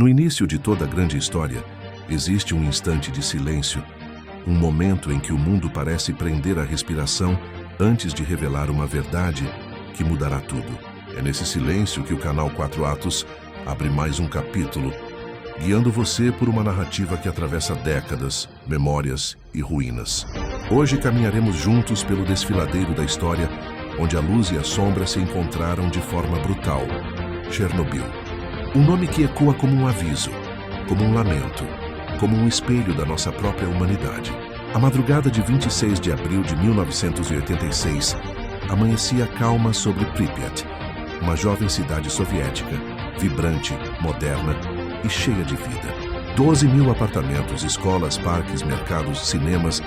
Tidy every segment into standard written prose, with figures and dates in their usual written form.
No início de toda grande história, existe um instante de silêncio, um momento em que o mundo parece prender a respiração antes de revelar uma verdade que mudará tudo. É nesse silêncio que o canal 4 Atos abre mais um capítulo, guiando você por uma narrativa que atravessa décadas, memórias e ruínas. Hoje caminharemos juntos pelo desfiladeiro da história, onde a luz e a sombra se encontraram de forma brutal. Chernobyl. Um nome que ecoa como um aviso, como um lamento, como um espelho da nossa própria humanidade. A madrugada de 26 de abril de 1986 amanhecia calma sobre Pripyat, uma jovem cidade soviética, vibrante, moderna e cheia de vida. 12 mil apartamentos, escolas, parques, mercados, cinemas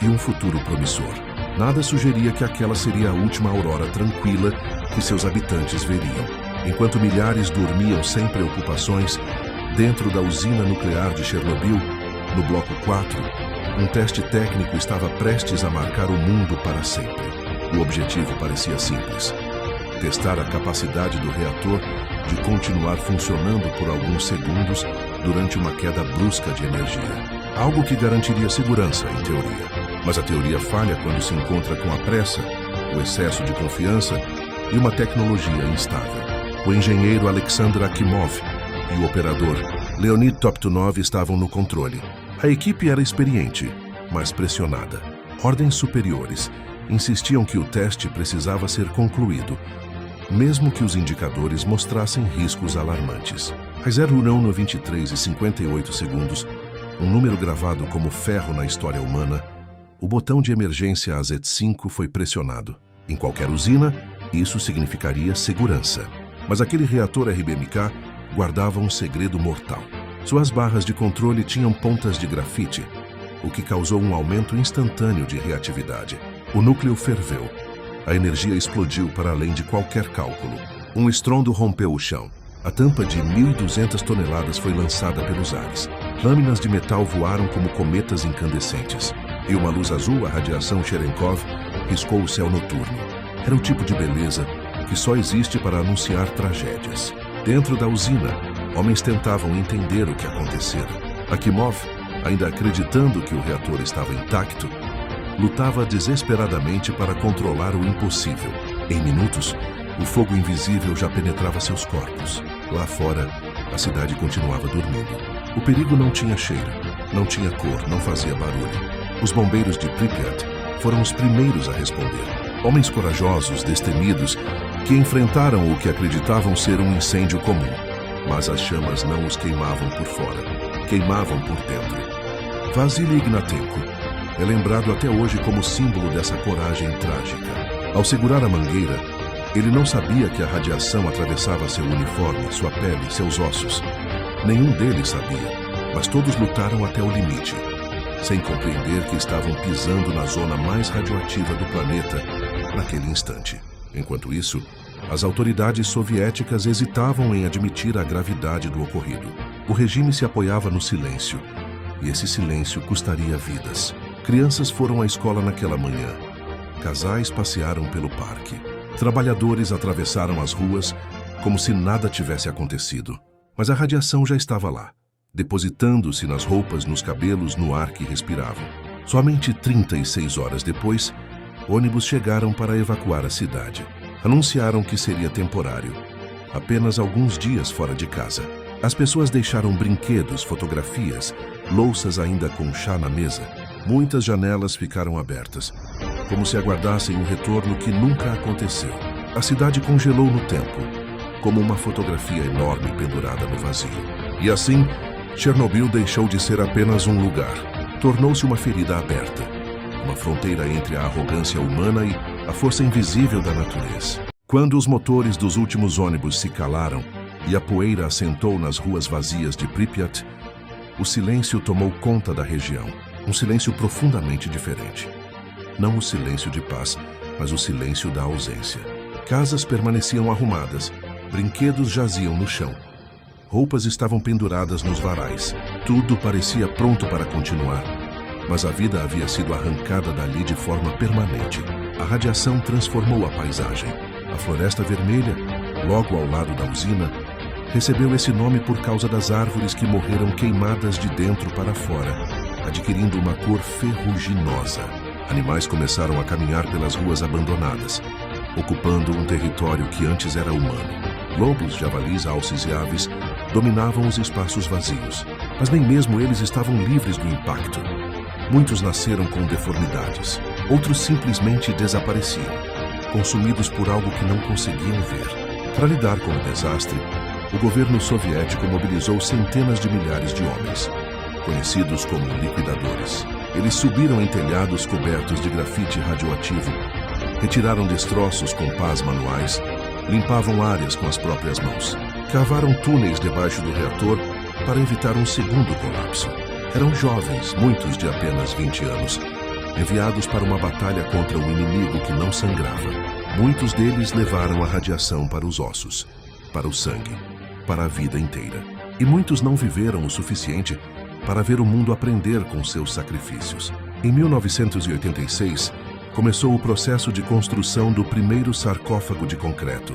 e um futuro promissor. Nada sugeria que aquela seria a última aurora tranquila que seus habitantes veriam. Enquanto milhares dormiam sem preocupações, dentro da usina nuclear de Chernobyl, no bloco 4, um teste técnico estava prestes a marcar o mundo para sempre. O objetivo parecia simples: testar a capacidade do reator de continuar funcionando por alguns segundos durante uma queda brusca de energia. Algo que garantiria segurança, em teoria. Mas a teoria falha quando se encontra com a pressa, o excesso de confiança e uma tecnologia instável. O engenheiro Alexander Akimov e o operador Leonid Toptunov estavam no controle. A equipe era experiente, mas pressionada. Ordens superiores insistiam que o teste precisava ser concluído, mesmo que os indicadores mostrassem riscos alarmantes. Às 0:23:58, um número gravado como ferro na história humana, o botão de emergência AZ5 foi pressionado. Em qualquer usina, isso significaria segurança. Mas aquele reator RBMK guardava um segredo mortal. Suas barras de controle tinham pontas de grafite, o que causou um aumento instantâneo de reatividade. O núcleo ferveu. A energia explodiu para além de qualquer cálculo. Um estrondo rompeu o chão. A tampa de 1.200 toneladas foi lançada pelos ares. Lâminas de metal voaram como cometas incandescentes. E uma luz azul, a radiação Cherenkov, riscou o céu noturno. Era o tipo de beleza que só existe para anunciar tragédias. Dentro da usina, homens tentavam entender o que acontecera. Akimov, ainda acreditando que o reator estava intacto, lutava desesperadamente para controlar o impossível. Em minutos, o fogo invisível já penetrava seus corpos. Lá fora, a cidade continuava dormindo. O perigo não tinha cheiro, não tinha cor, não fazia barulho. Os bombeiros de Pripyat foram os primeiros a responder. Homens corajosos, destemidos, que enfrentaram o que acreditavam ser um incêndio comum. Mas as chamas não os queimavam por fora, queimavam por dentro. Vasily Ignatenko é lembrado até hoje como símbolo dessa coragem trágica. Ao segurar a mangueira, ele não sabia que a radiação atravessava seu uniforme, sua pele, seus ossos. Nenhum deles sabia, mas todos lutaram até o limite, sem compreender que estavam pisando na zona mais radioativa do planeta naquele instante. Enquanto isso, as autoridades soviéticas hesitavam em admitir a gravidade do ocorrido. O regime se apoiava no silêncio, e esse silêncio custaria vidas. Crianças foram à escola naquela manhã. Casais passearam pelo parque. Trabalhadores atravessaram as ruas como se nada tivesse acontecido. Mas a radiação já estava lá, depositando-se nas roupas, nos cabelos, no ar que respiravam. Somente 36 horas depois, ônibus chegaram para evacuar a cidade. Anunciaram que seria temporário, apenas alguns dias fora de casa. As pessoas deixaram brinquedos, fotografias, louças ainda com chá na mesa. Muitas janelas ficaram abertas, como se aguardassem um retorno que nunca aconteceu. A cidade congelou no tempo, como uma fotografia enorme pendurada no vazio. E assim, Chernobyl deixou de ser apenas um lugar. Tornou-se uma ferida aberta, uma fronteira entre a arrogância humana e a força invisível da natureza. Quando os motores dos últimos ônibus se calaram e a poeira assentou nas ruas vazias de Pripyat, o silêncio tomou conta da região, um silêncio profundamente diferente. Não o silêncio de paz, mas o silêncio da ausência. Casas permaneciam arrumadas, brinquedos jaziam no chão. Roupas estavam penduradas nos varais. Tudo parecia pronto para continuar, mas a vida havia sido arrancada dali de forma permanente. A radiação transformou a paisagem. A floresta vermelha, logo ao lado da usina, recebeu esse nome por causa das árvores que morreram queimadas de dentro para fora, adquirindo uma cor ferruginosa. Animais começaram a caminhar pelas ruas abandonadas, ocupando um território que antes era humano. Lobos, javalis, alces e aves dominavam os espaços vazios, mas nem mesmo eles estavam livres do impacto. Muitos nasceram com deformidades, outros simplesmente desapareciam, consumidos por algo que não conseguiam ver. Para lidar com o desastre, o governo soviético mobilizou centenas de milhares de homens, conhecidos como liquidadores. Eles subiram em telhados cobertos de grafite radioativo, retiraram destroços com pás manuais, limpavam áreas com as próprias mãos, cavaram túneis debaixo do reator para evitar um segundo colapso. Eram jovens, muitos de apenas 20 anos, enviados para uma batalha contra um inimigo que não sangrava. Muitos deles levaram a radiação para os ossos, para o sangue, para a vida inteira. E muitos não viveram o suficiente para ver o mundo aprender com seus sacrifícios. Em 1986, começou o processo de construção do primeiro sarcófago de concreto,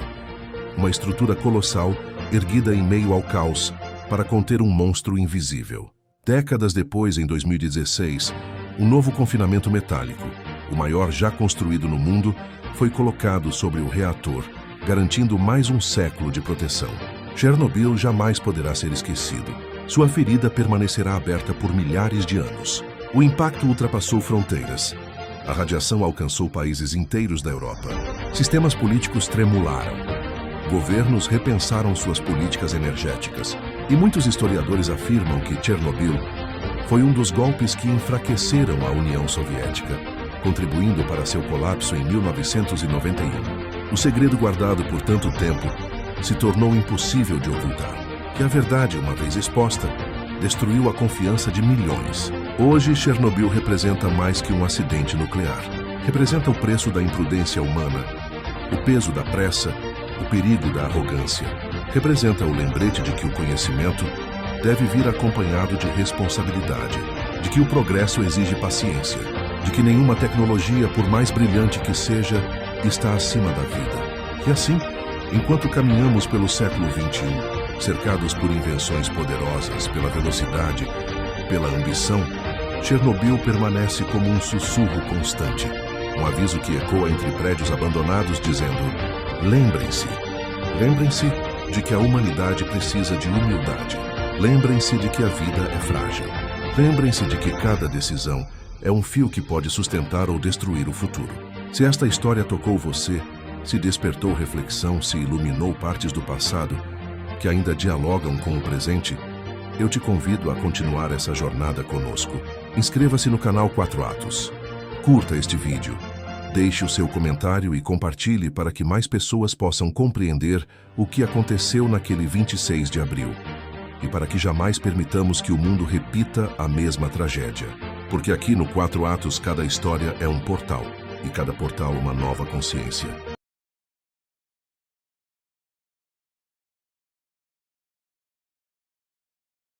uma estrutura colossal erguida em meio ao caos para conter um monstro invisível. Décadas depois, em 2016, um novo confinamento metálico, o maior já construído no mundo, foi colocado sobre o reator, garantindo mais um século de proteção. Chernobyl jamais poderá ser esquecido. Sua ferida permanecerá aberta por milhares de anos. O impacto ultrapassou fronteiras. A radiação alcançou países inteiros da Europa. Sistemas políticos tremularam. Governos repensaram suas políticas energéticas. E muitos historiadores afirmam que Chernobyl foi um dos golpes que enfraqueceram a União Soviética, contribuindo para seu colapso em 1991. O segredo guardado por tanto tempo se tornou impossível de ocultar. Que a verdade, uma vez exposta, destruiu a confiança de milhões. Hoje, Chernobyl representa mais que um acidente nuclear. Representa o preço da imprudência humana, o peso da pressa, o perigo da arrogância. Representa o lembrete de que o conhecimento deve vir acompanhado de responsabilidade, de que o progresso exige paciência, de que nenhuma tecnologia, por mais brilhante que seja, está acima da vida. E assim, enquanto caminhamos pelo século XXI, cercados por invenções poderosas, pela velocidade, pela ambição, Chernobyl permanece como um sussurro constante, um aviso que ecoa entre prédios abandonados dizendo: lembrem-se, lembrem-se de que a humanidade precisa de humildade. Lembrem-se de que a vida é frágil. Lembrem-se de que cada decisão é um fio que pode sustentar ou destruir o futuro. Se esta história tocou você, se despertou reflexão, se iluminou partes do passado que ainda dialogam com o presente, eu te convido a continuar essa jornada conosco. Inscreva-se no canal 4 Atos. Curta este vídeo. Deixe o seu comentário e compartilhe para que mais pessoas possam compreender o que aconteceu naquele 26 de abril. E para que jamais permitamos que o mundo repita a mesma tragédia. Porque aqui no 4 Atos cada história é um portal, e cada portal uma nova consciência.